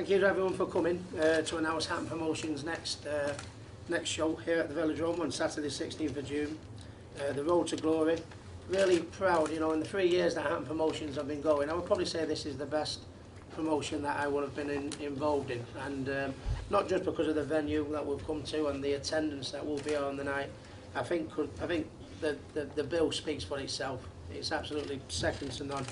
Thank you to everyone for coming to announce Hatton Promotions' next show here at the Velodrome on Saturday 16th of June. The Road to Glory. Really proud, you know, in the 3 years that Hatton Promotions have been going, I would probably say this is the best promotion that I would have been involved in, and not just because of the venue that we've come to and the attendance that will be on the night. I think the bill speaks for itself. It's absolutely second to none.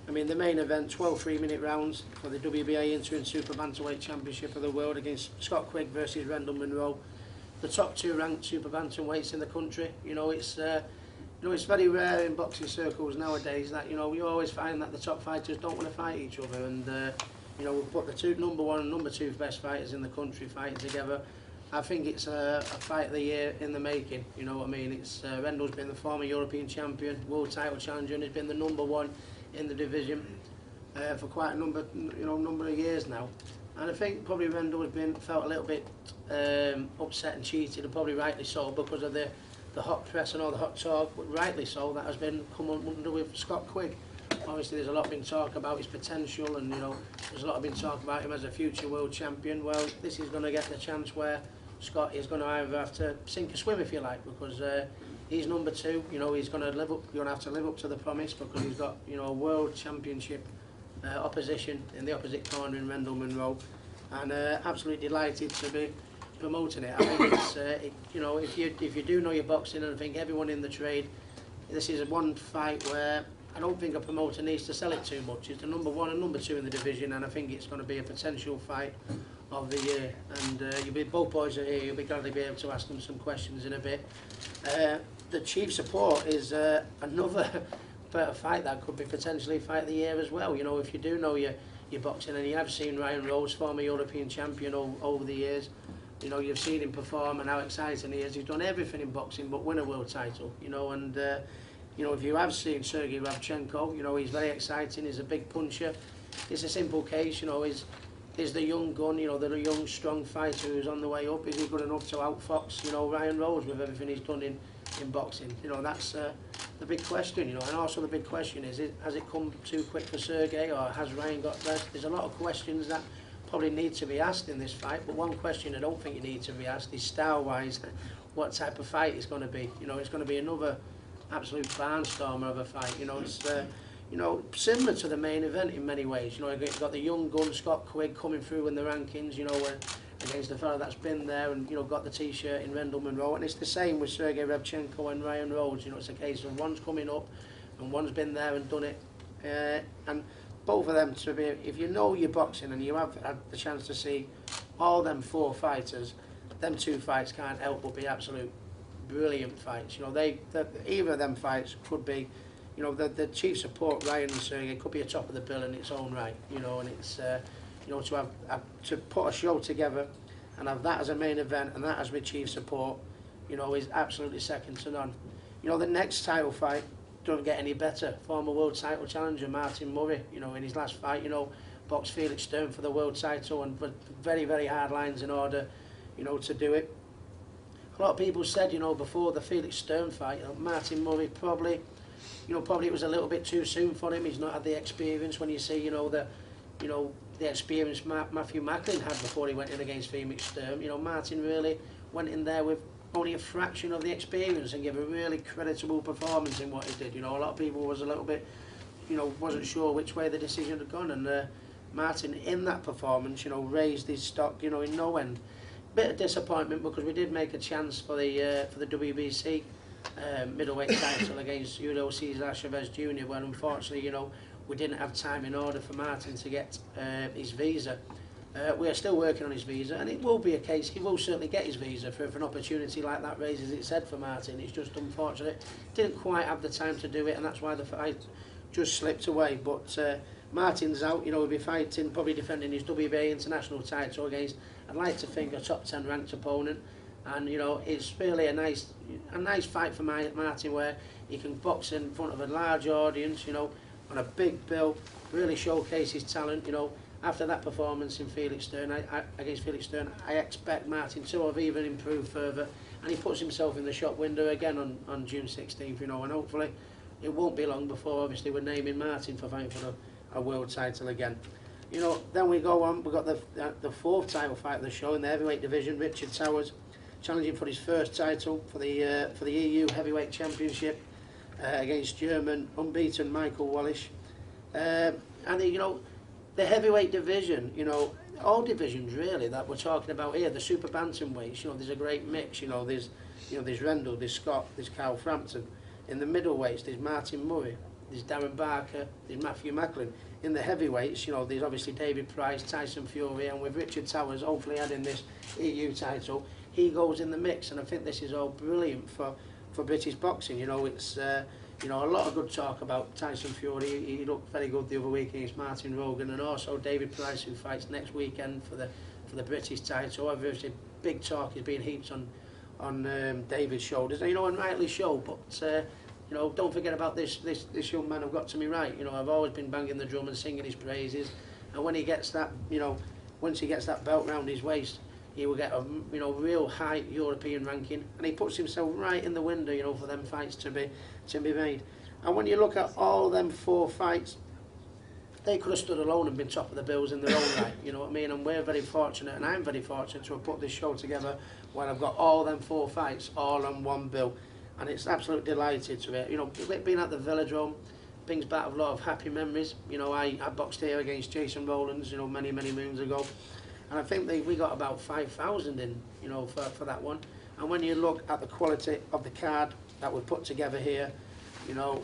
I mean, the main event, 12 3-minute rounds for the WBA Interim Super Bantamweight Championship of the World against Scott Quigg versus Rendall Munoe. The top 2 ranked super bantamweights in the country. You know, it's very rare in boxing circles nowadays that, you know, you always find that the top fighters don't want to fight each other, and you know, we've put the number 1 and number 2 best fighters in the country fighting together. I think it's a fight of the year in the making. You know what I mean? It's Rendall's been the former European champion, world title challenger, and he's been the number 1 in the division for quite a number of years now. And I think probably Rendall has felt a little bit upset and cheated, and probably rightly so, because of the hot press and all the hot talk, but rightly so, that has been come under with Scott Quigg. Obviously there's a lot been talk about his potential, and you know, there's a lot been talk about him as a future world champion. Well, this is going to get the chance where Scott is going to either have to sink or swim, if you like, because he's number 2. You know, he's going to have to live up to the promise, because he's got, you know, a world championship opposition in the opposite corner in Rendall Munoe, and absolutely delighted to be promoting it. I think it's you know, if you do know your boxing, and I think everyone in the trade, this is one fight where I don't think a promoter needs to sell it too much. It's the number 1 and number 2 in the division, and I think it's going to be a potential fight of the year. And both boys are here. You'll be glad to be able to ask them some questions in a bit. The chief support is another better fight that could be potentially fight of the year as well. You know, if you do know your boxing, and you have seen Ryan Rose, former European champion over the years, you know, you've seen him perform and how exciting he is. He's done everything in boxing but win a world title, you know, and you know, if you have seen Sergey Rabchenko, you know, he's very exciting, he's a big puncher. It's a simple case, you know, is the young gun, you know, the young strong fighter who's on the way up, is he good enough to outfox, you know, Ryan Rose with everything he's done in boxing? You know, that's the big question, you know. And also the big question is has it come too quick for Sergey, or has Ryan got there? There's a lot of questions that probably need to be asked in this fight, but one question I don't think it needs to be asked is style-wise, what type of fight it's going to be. You know, it's going to be another absolute barnstormer of a fight. You know, it's you know, similar to the main event in many ways. You know, you've got the young gun Scott Quigg coming through in the rankings, you know, against the fellow that's been there and, you know, got the t-shirt in Rendall Munoe, and it's the same with Sergey Rabchenko and Ryan Rhodes. You know, it's a case of one's coming up and one's been there and done it, and both of them, to be, if you know your boxing and you have had the chance to see all them 4 fighters, them 2 fights can't help but be absolute brilliant fights. You know, either of them fights could be, you know, the chief support, Ryan and Sergey, could be a top of the bill in its own right. You know, and it's you know, to put a show together and have that as a main event and that as my chief support, you know, is absolutely second to none. You know, the next title fight don't get any better. Former world title challenger Martin Murray, you know, in his last fight, you know, boxed Felix Stern for the world title, and very, very hard lines in order, you know, to do it. A lot of people said, you know, before the Felix Stern fight, you know, Martin Murray probably it was a little bit too soon for him. He's not had the experience. When you see, you know, the experience Matthew Macklin had before he went in against Felix Stern, you know, Martin really went in there with only a fraction of the experience and gave a really creditable performance in what he did. You know, a lot of people was a little bit, you know, wasn't sure which way the decision had gone, and Martin in that performance, you know, raised his stock, you know, in no end. Bit of disappointment because we did make a chance for the WBC middleweight title against Julio Cesar Chavez Jr., where unfortunately, you know, we didn't have time in order for Martin to get his visa. We are still working on his visa, and it will be a case, he will certainly get his visa if an opportunity like that raises its head for Martin. It's just unfortunate, didn't quite have the time to do it, and that's why the fight just slipped away. But Martin's out, you know, he'll be fighting, probably defending his WBA international title against, I'd like to think, a top 10 ranked opponent. And you know, it's really a nice fight for Martin, where he can box in front of a large audience, you know, on a big bill, really showcase his talent. You know, after that performance in Felix Stern, against Felix Stern, I expect Martin to have even improved further, and he puts himself in the shop window again on June 16th, you know, and hopefully it won't be long before, obviously, we're naming Martin for fighting for a world title again. You know, then we go on, we've got the fourth title fight of the show in the heavyweight division. Richard Towers challenging for his first title for the EU Heavyweight Championship against German unbeaten Michael Wallish. And you know, the heavyweight division, you know, all divisions really that we're talking about here, the super bantamweights, you know, there's a great mix. You know, there's Rendall, there's Scott, there's Carl Frampton. In the middleweights, there's Martin Murray, there's Darren Barker, there's Matthew Macklin. In the heavyweights, you know, there's obviously David Price, Tyson Fury, and with Richard Towers hopefully adding this EU title, he goes in the mix. And I think this is all brilliant for British boxing. You know, it's you know, a lot of good talk about Tyson Fury. He looked very good the other week against Martin Rogan, and also David Price, who fights next weekend for the British title. Obviously, big talk is being heaped on David's shoulders, and, you know, and rightly so. But you know, don't forget about this young man who got to me right. You know, I've always been banging the drum and singing his praises, and when he gets that, you know, once he gets that belt round his waist, he will get a, you know, real high European ranking, and he puts himself right in the window, you know, for them fights to be made. And when you look at all them 4 fights, they could have stood alone and been top of the bills in their own right, you know what I mean? And we're very fortunate, and I'm very fortunate to have put this show together where I've got all them 4 fights all on one bill. And it's absolutely delighted to it. You know, being at the Velodrome brings back a lot of happy memories. You know, I boxed here against Jason Rowlands, you know, many moons ago. And I think we got about 5,000 in, you know, for that one. And when you look at the quality of the card that we put together here, you know,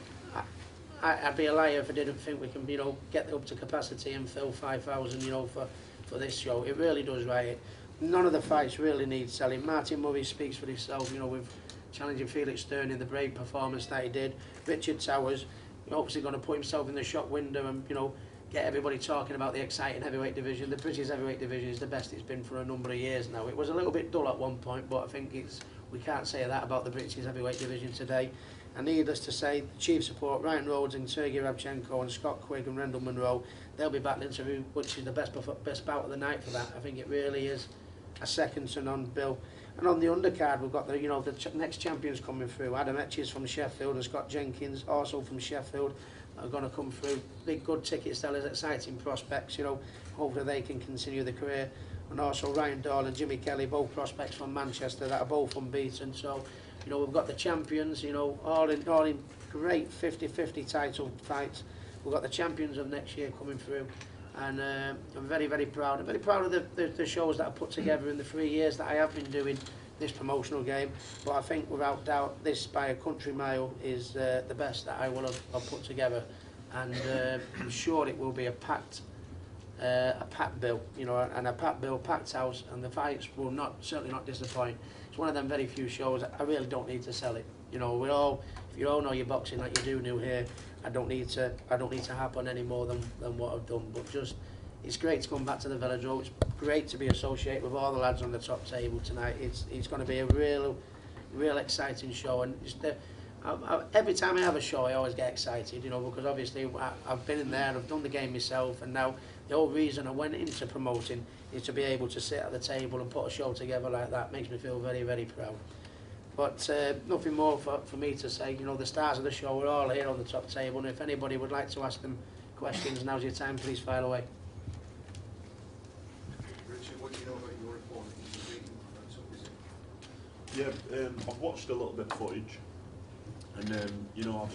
I'd be a liar if I didn't think we can, you know, get up to capacity and fill 5,000, you know, for this show. It really does right. None of the fights really need selling. Martin Murray speaks for himself, you know, with challenging Felix Stern in the brave performance that he did. Richard Towers, obviously going to put himself in the shop window and, you know, get everybody talking about the exciting heavyweight division. The British heavyweight division is the best it's been for a number of years now. It was a little bit dull at one point, but I think we can't say that about the British heavyweight division today. And needless to say, the chief support, Ryan Rhodes and Sergey Rabchenko and Scott Quigg and Rendall Munoe, they'll be battling to which is the best bout of the night for that. I think it really is a second to none bill. And on the undercard, we've got the next champions coming through. Adam Etches from Sheffield and Scott Jenkins, also from Sheffield, are going to come through. Big, good ticket sellers, exciting prospects. You know, hopefully they can continue the career. And also Ryan Dahl and Jimmy Kelly, both prospects from Manchester that are both unbeaten. So, you know, we've got the champions. You know, all in great 50-50 title fights. We've got the champions of next year coming through. And I'm very proud. I'm very proud of the shows that I put together in the 3 years that I have been doing this promotional game. But I think without doubt, this by a country mile is the best that I will have put together. And I'm sure it will be a packed bill, you know, and a packed bill, packed house, and the fights will certainly not disappoint. It's one of them very few shows. I really don't need to sell it. You know, if you all know your boxing like you do new here, I don't need to harp on any more than what I've done. But just, it's great to come back to the Velodrome. It's great to be associated with all the lads on the top table tonight. It's going to be a real exciting show. And just every time I have a show, I always get excited, you know, because obviously I've been in there, I've done the game myself, and now the whole reason I went into promoting is to be able to sit at the table and put a show together like that. Makes me feel very proud. But nothing more for me to say. You know, the stars of the show are all here on the top table, and if anybody would like to ask them questions, now's your time. Please fire away. Richard, what do you know about your opponent? Yeah, I've watched a little bit of footage, and you know,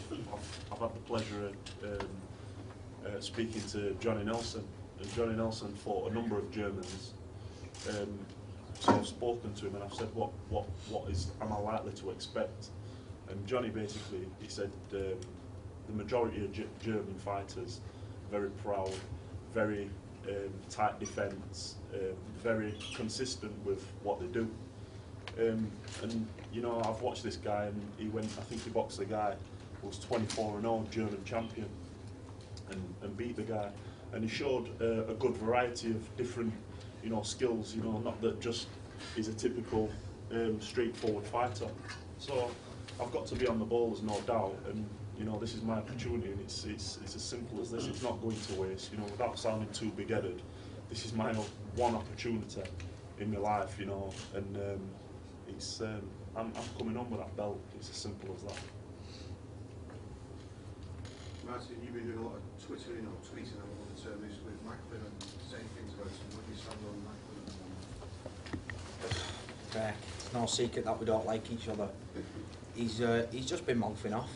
I've had the pleasure of speaking to Johnny Nelson, and Johnny Nelson fought a number of Germans. So I've spoken to him and I've said, what am I likely to expect? And Johnny basically, he said the majority of German fighters, very proud, very tight defence, very consistent with what they do. And you know, I've watched this guy, and I think he boxed the guy who was 24-0 German champion, and beat the guy. And he showed a good variety of different, you know, skills, you know, not that just is a typical straightforward fighter. So I've got to be on the ball, there's no doubt, and you know, this is my opportunity, and it's as simple as this. It's not going to waste, you know, without sounding too big-headed. This is my one opportunity in my life, you know, and I'm coming on with that belt. It's as simple as that. Martin, you've been doing a lot of twittering or tweeting, I don't know what the term is, with Macklin and saying things about him. What do you stand on Macklin at the moment? It's no secret that we don't like each other. He's just been mouthing off.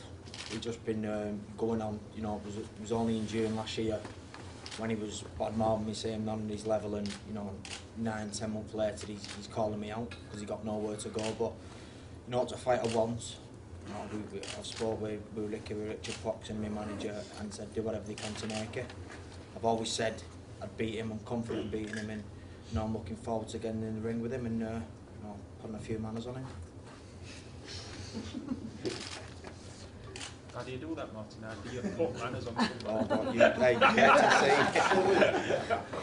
He's just been going on, you know, it was only in June last year when he was bad-mouthing me, saying not on his level, and, you know, 9-10 months later he's calling me out because he got nowhere to go. But, you know, it's a fighter wants. You know, I've spoke with Richard Fox and my manager and said do whatever they can to make it. I've always said I'd beat him, I'm confident beating him, and, you know, I'm looking forward to getting in the ring with him and, you know, putting a few manners on him. How do you do that, Martin? How do you put manners on somebody? Oh, don't you, hey,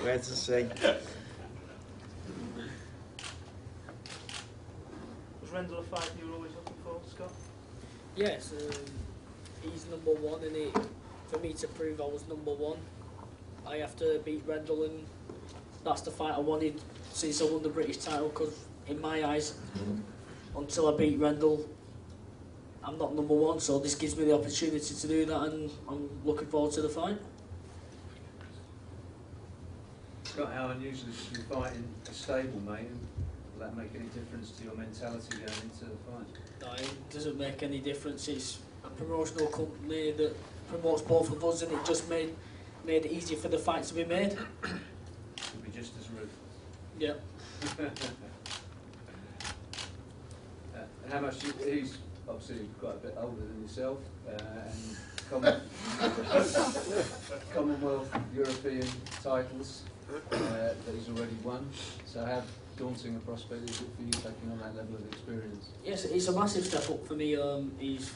where to see. Was Rendall a fight you were always looking for, Scott? Yes, he's number one, and for me to prove I was number one, I have to beat Rendall, and that's the fight I wanted since I won the British title, because in my eyes, until I beat Rendall, I'm not number one, so this gives me the opportunity to do that, and I'm looking forward to the fight. Scott, how unusual is it to be fighting a stablemate, and will that make any difference to your mentality going into the fight? No, it doesn't make any difference. It's a promotional company that promotes both of us, and it just made it easier for the fight to be made. It'll be just as ruthless. Yeah. How much he's obviously quite a bit older than yourself, and Commonwealth, European titles that he's already won. So how daunting a prospect is it for you taking on that level of experience? Yes, it's a massive step up for me. He's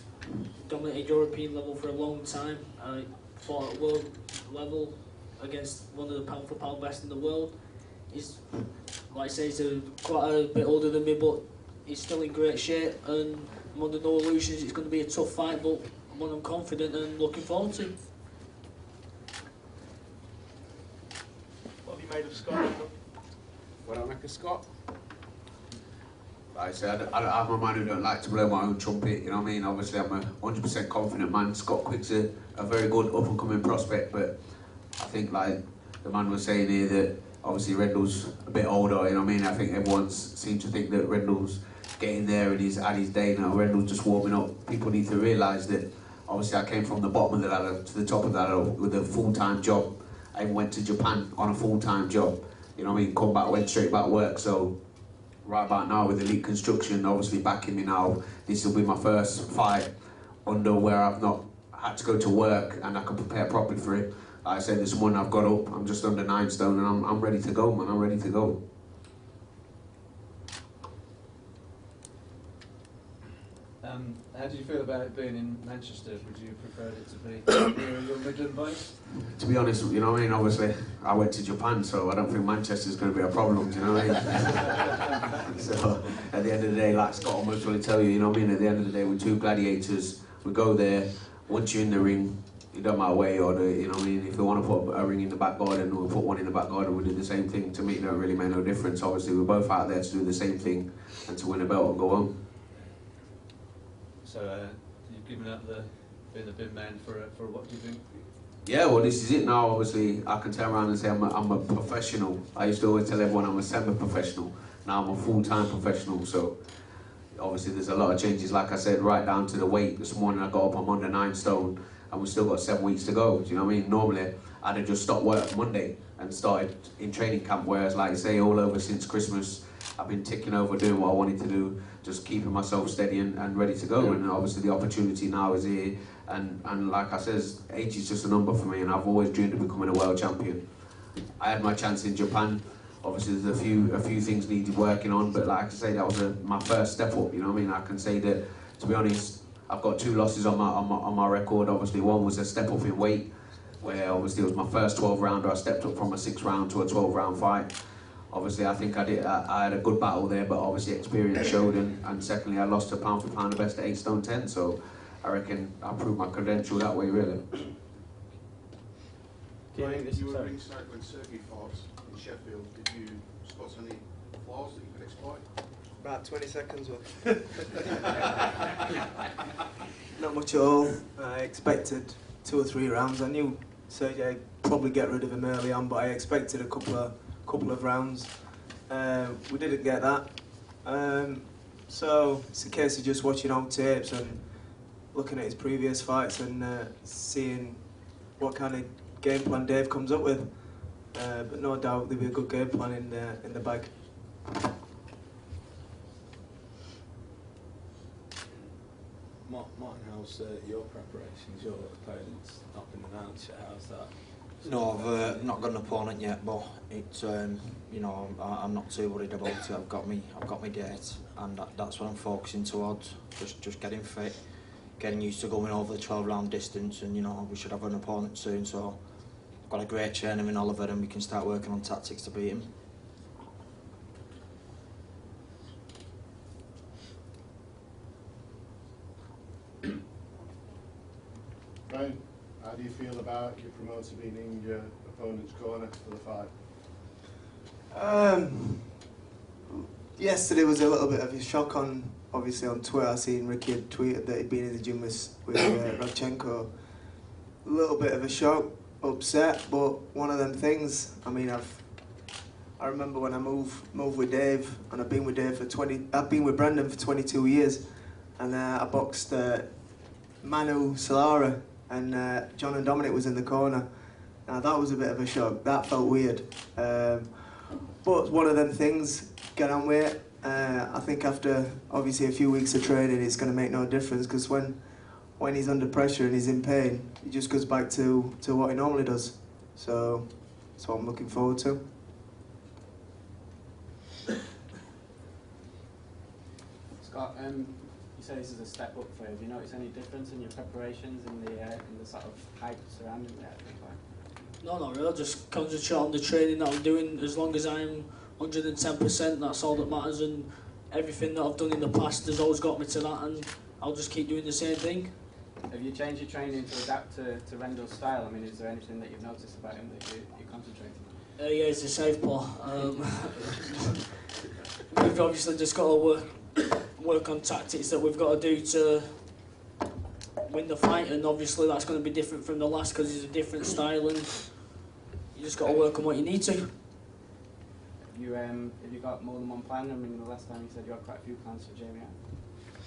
dominated European level for a long time. I fought at world level against one of the pound for pound best in the world. He's, like I say, he's quite a bit older than me, but he's still in great shape, and I'm under no illusions it's going to be a tough fight, but one I'm confident and looking forward to. What have you made of Scott? What I make of Scott? Like I said, I'm a man who don't like to blow my own trumpet, you know what I mean? Obviously I'm a 100% confident man. Scott Quigg's a very good up and coming prospect, but I think like the man was saying here that obviously Rendall's a bit older, you know what I mean? I think everyone seems to think that Rendall's getting there and he's at his day now. Rendall's just warming up. People need to realise that obviously I came from the bottom of the ladder to the top of the ladder with a full-time job. I even went to Japan on a full-time job. You know what I mean? Come back, went straight back to work. So right about now with Elite Construction, obviously backing me now, this will be my first fight under where I've not had to go to work and I can prepare properly for it. Like I said this morning, I've got up, I'm just under 9 stone and I'm ready to go, man, I'm ready to go. How do you feel about it being in Manchester? Would you prefer it to be here in your Midland base? To be honest, you know what I mean, obviously I went to Japan, so I don't think Manchester's going to be a problem, do you know what I mean? So at the end of the day, like Scott will most really tell you, you know what I mean, at the end of the day we're two gladiators, we go there, once you're in the ring, it don't matter where you are, you know what I mean, if they want to put a ring in the back garden, we'll put one in the back garden, we'll do the same thing. To me it don't really make no difference, obviously we're both out there to do the same thing and to win a belt and go home. So you've given up being the big man for what do you think? Yeah, well this is it now, obviously I can turn around and say I'm a professional. I used to always tell everyone I'm a semi-professional, now I'm a full-time professional, so obviously there's a lot of changes, like I said, right down to the weight. This morning I got up, I'm under 9 stone and we've still got 7 weeks to go, do you know what I mean? Normally I'd have just stopped work Monday and started in training camp, whereas like I say, all over since Christmas I've been ticking over doing what I wanted to do, just keeping myself steady and ready to go. And obviously the opportunity now is here, and like I said, age is just a number for me, and I've always dreamed of becoming a world champion. I had my chance in Japan. Obviously there's a few things needed working on, but like I say, that was my first step up, you know what I mean? I can say that, to be honest, I've got 2 losses on my record. Obviously one was a step up in weight, where obviously it was my first 12 rounder. I stepped up from a 6 round to a 12 round fight. Obviously, I think I had a good battle there, but obviously experience showed, and secondly, I lost to pound for pound the best at 8 stone 10, so I reckon I proved my credential that way, really. You were ringside when Sergey fought in Sheffield. Did you spot any flaws that you could exploit? About 20 seconds worth. Not much at all. I expected 2 or 3 rounds. I knew Sergey probably get rid of him early on, but I expected a couple of rounds. We didn't get that. So it's a case of just watching old tapes and looking at his previous fights and seeing what kind of game plan Dave comes up with. But no doubt there'll be a good game plan in the bag. Martin, how's your preparations? Your opponent's not been announced yet. How's that? No, I've not got an opponent yet, but it's you know, I'm not too worried about it. I've got my date, and that's what I'm focusing towards. Just getting fit, getting used to going over the 12-round distance, and you know, we should have an opponent soon. So I've got a great trainer in Oliver, and we can start working on tactics to beat him. Brian, how do you feel about your promoter being in your opponent's corner for the fight? Yesterday was a little bit of a shock obviously on Twitter. I seen Ricky had tweeted that he'd been in the gym with Rodchenko. A little bit of a shock, upset, but one of them things. I mean, I remember when I moved with Dave, and I've been with Brendan for 22 years, and I boxed Manu Solara, and John and Dominic was in the corner. Now that was a bit of a shock. That felt weird. But one of them things, get on with it. I think after obviously a few weeks of training, it's going to make no difference, because when he's under pressure and he's in pain, he just goes back to what he normally does. So that's what I'm looking forward to. Scott, you say this is a step up for you. Have you noticed any difference in your preparations in the sort of hype surrounding that? No, not really. I'll just concentrate on the training that I'm doing. As long as I'm 110%, that's all that matters, and everything that I've done in the past has always got me to that, and I'll just keep doing the same thing. Have you changed your training to adapt to Rendall's style? I mean, is there anything that you've noticed about him that you're concentrating on? Yeah, he's a southpaw. We've obviously just got to work on tactics that we've got to do to win the fight, and obviously that's going to be different from the last because he's a different style, and you just got to work on what you need to. Have you got more than one plan? I mean, the last time you said you had quite a few plans for Jamie.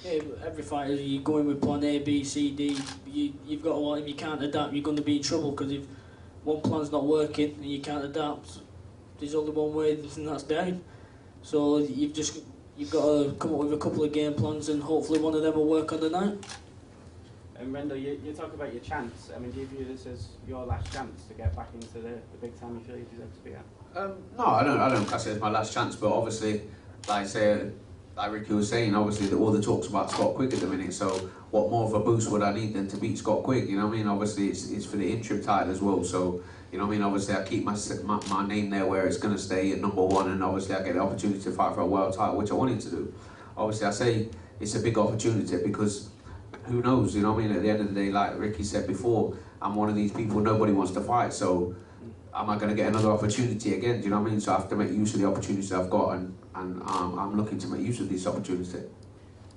Yeah, every fighter, you go in with plan A, B, C, D. You've got to want him. You can't adapt. You're going to be in trouble, because if one plan's not working and you can't adapt, there's only one way, and that's down. So you've got to come up with a couple of game plans, and hopefully one of them will work on the night. And Rendall, you talk about your chance. I mean, do you view this as your last chance to get back into the big time you feel you deserve to be at? No, I don't class it as my last chance, but obviously, like Ricky was saying, obviously all the talk's about Scott Quigg at the minute, so what more of a boost would I need than to beat Scott Quigg, you know what I mean? Obviously it's for the interim title as well, so, you know what I mean? Obviously I keep my name there where it's going to stay at #1, and obviously I get the opportunity to fight for a world title, which I wanted to do. Obviously I say it's a big opportunity because who knows, you know what I mean? At the end of the day, like Ricky said before, I'm one of these people nobody wants to fight, so am I going to get another opportunity again? Do you know what I mean? So I have to make use of the opportunities I've got, and I'm looking to make use of this opportunity.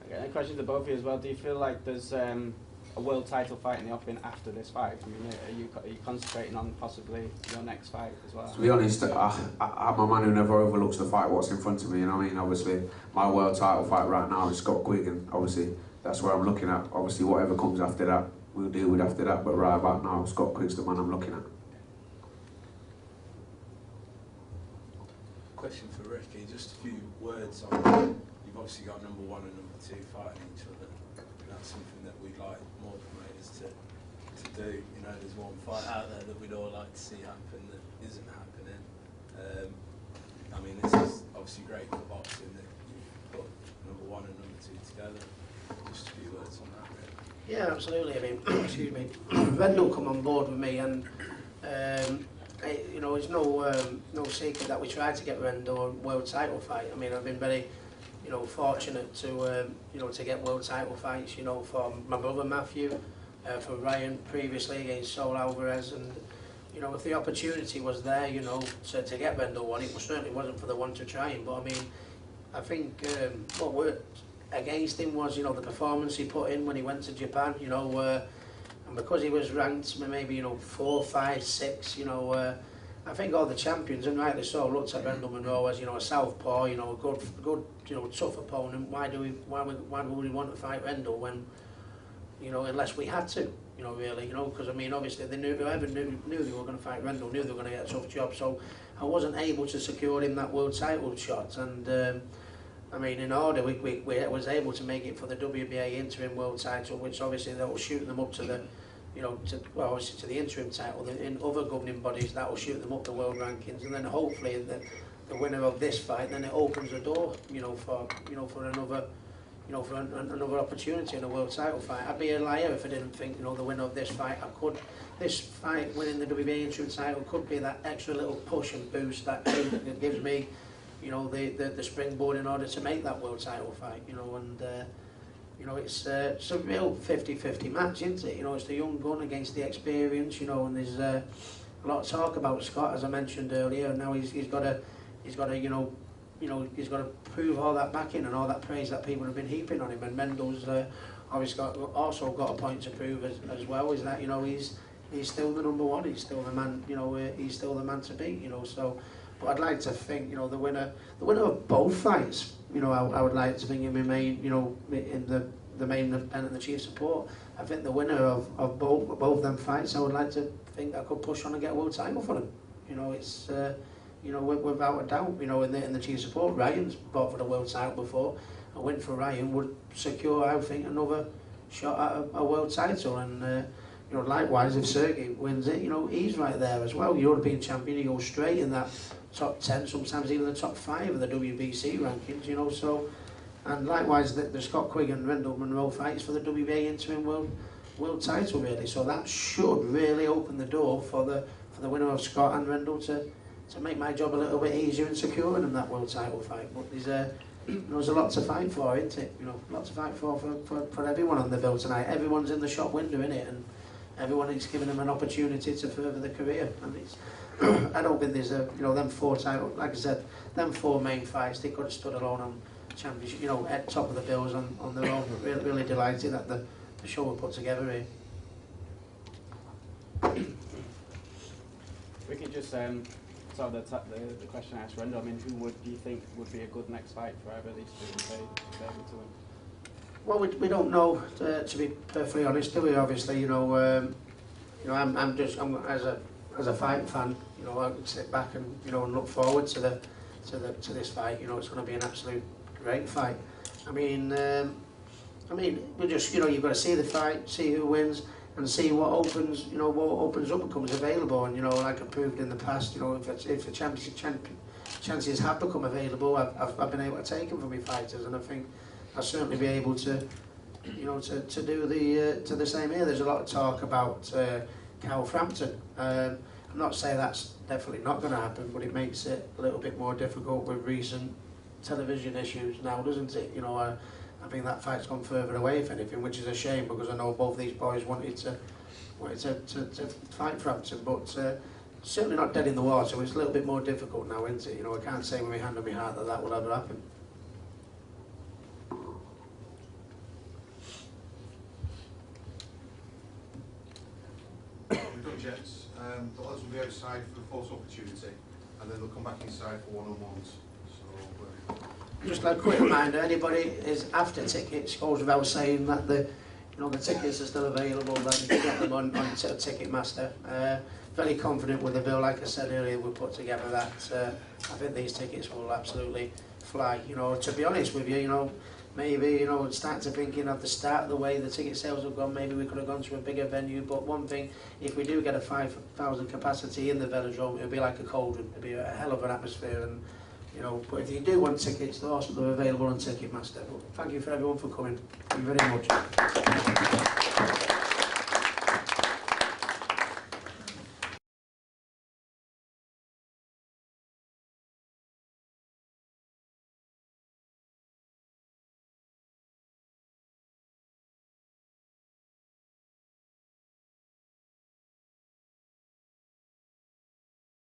Okay, and a question to both of you as well. Do you feel like there's a world title fight in the offing after this fight? I mean, are you concentrating on possibly your next fight as well? To be honest, I'm a man who never overlooks the fight, what's in front of me, you know what I mean? Obviously, my world title fight right now is Scott Quigg, and obviously that's where I'm looking at. Obviously, whatever comes after that, we'll deal with after that, but right about now, Scott Quigg's the man I'm looking at. Question for Ricky, just a few words on, you've obviously got #1 and #2 fighting each other. That's something that we'd like more promoters to do. You know, there's one fight out there that we'd all like to see happen that isn't happening. I mean, this is obviously great for boxing that you've put #1 and #2 together. Just a few words on that, really. Yeah, absolutely. I mean, excuse me, Rendall come on board with me, and you know, it's no secret that we tried to get Rendall a world title fight. I mean, I've been very, you know, fortunate to to get world title fights. You know, from my brother Matthew, from Ryan previously against Saul Alvarez, and you know, if the opportunity was there, you know, to get Rendall one, it certainly wasn't for the one to try him. But I mean, I think what worked against him was, you know, the performance he put in when he went to Japan. You know, and because he was ranked maybe, you know, 4, 5, 6, you know, I think all the champions, and rightly so, looked at Rendall Munoe as, you know, a southpaw, you know, a good, you know, tough opponent. Why would we want to fight Rendall when, you know, unless we had to, you know, really, you know, because I mean, obviously they knew, whoever knew they were going to fight Rendall knew they were going to get a tough job. So I wasn't able to secure him that world title shot, and I mean, in order, we was able to make it for the WBA interim world title, which obviously that will shoot them up to the, you know, well, obviously to the interim title. In other governing bodies, that will shoot them up the world rankings, and then hopefully the winner of this fight, then it opens the door, you know, for another, you know, for another opportunity in a world title fight. I'd be a liar if I didn't think, you know, the winner of this fight, this fight winning the WBA interim title could be that extra little push and boost that gives me, you know, the springboard in order to make that world title fight, you know, and you know, it's a real 50-50 match, isn't it? You know, it's the young gun against the experience, you know, and there's a lot of talk about Scott, as I mentioned earlier, and now he's got to, he's got to prove all that backing and all that praise that people have been heaping on him. And Rendall's obviously also got a point to prove as well, is that, you know, he's still the number one, he's still the man, you know, he's still the man to beat, you know. So, but I'd like to think, you know, the winner of both fights, you know, I would like to think in the main, you know, in the main event and the chief support. I think the winner of both them fights, I would like to think I could push on and get a world title for them. You know, it's you know, without a doubt, you know, in the chief support, Ryan's fought for the world title before. A win for Ryan would secure, I think, another shot at a world title. And you know, likewise, if Sergey wins it, you know, he's right there as well. European champion, he goes straight in that top 10, sometimes even the top 5 of the WBC rankings, you know. So, and likewise, the Scott Quigg and Rendall Munoe fights for the WBA interim world title, really. So that should really open the door for the winner of Scott and Rendall to make my job a little bit easier in securing them that world title fight. But there's a lot to fight for, isn't it? You know, a lot to fight for everyone on the bill tonight. Everyone's in the shop window, innit? And everyone is giving them an opportunity to further their career. And it's, I don't think there's you know, them 4 titles, like I said, them 4 main fights, they could have stood alone on championship, you know, at top of the bills on their own. Really delighted that the show we put together here. We could just sort of the question I asked Rendall. I mean, who do you think would be a good next fight for either of these two if they able to win? Well, we don't know, to be perfectly honest, do we? Obviously, you know, I'm as a fight fan, you know, I can sit back and, you know, and look forward to this fight. You know, it's going to be an absolute great fight. I mean, we just, you know, you've got to see the fight, see who wins, and see what opens, you know, what opens up, becomes available. And, you know, like I proved in the past, you know, if the championship chances have become available, I've been able to take them for my fighters, and I think I'll certainly be able to, you know, to do the same here. There's a lot of talk about Carl Frampton. I'm not saying that's definitely not going to happen, but it makes it a little bit more difficult with recent television issues now, doesn't it? You know, I think that fight's gone further away, if anything, which is a shame, because I know both these boys wanted to fight Frampton, but certainly not dead in the water. It's a little bit more difficult now, isn't it? You know, I can't say with my hand on my heart that will ever happen. We've done jets. The lads will be outside for the fourth opportunity, and then they'll come back inside for one-on-ones. So, just a quick reminder: anybody is after tickets, goes without saying that the tickets are still available. That you can get them on Ticketmaster. Very confident with the bill. Like I said earlier, we put together that. I think these tickets will absolutely fly. You know, to be honest with you, you know, maybe, you know, start to thinking of the start, the way the ticket sales have gone, maybe we could have gone to a bigger venue. But one thing, if we do get a 5,000 capacity in the Velodrome, it'll be like a cauldron. It'll be a hell of an atmosphere. And, you know, but if you do want tickets, they're also available on Ticketmaster. But thank you for everyone for coming. Thank you very much.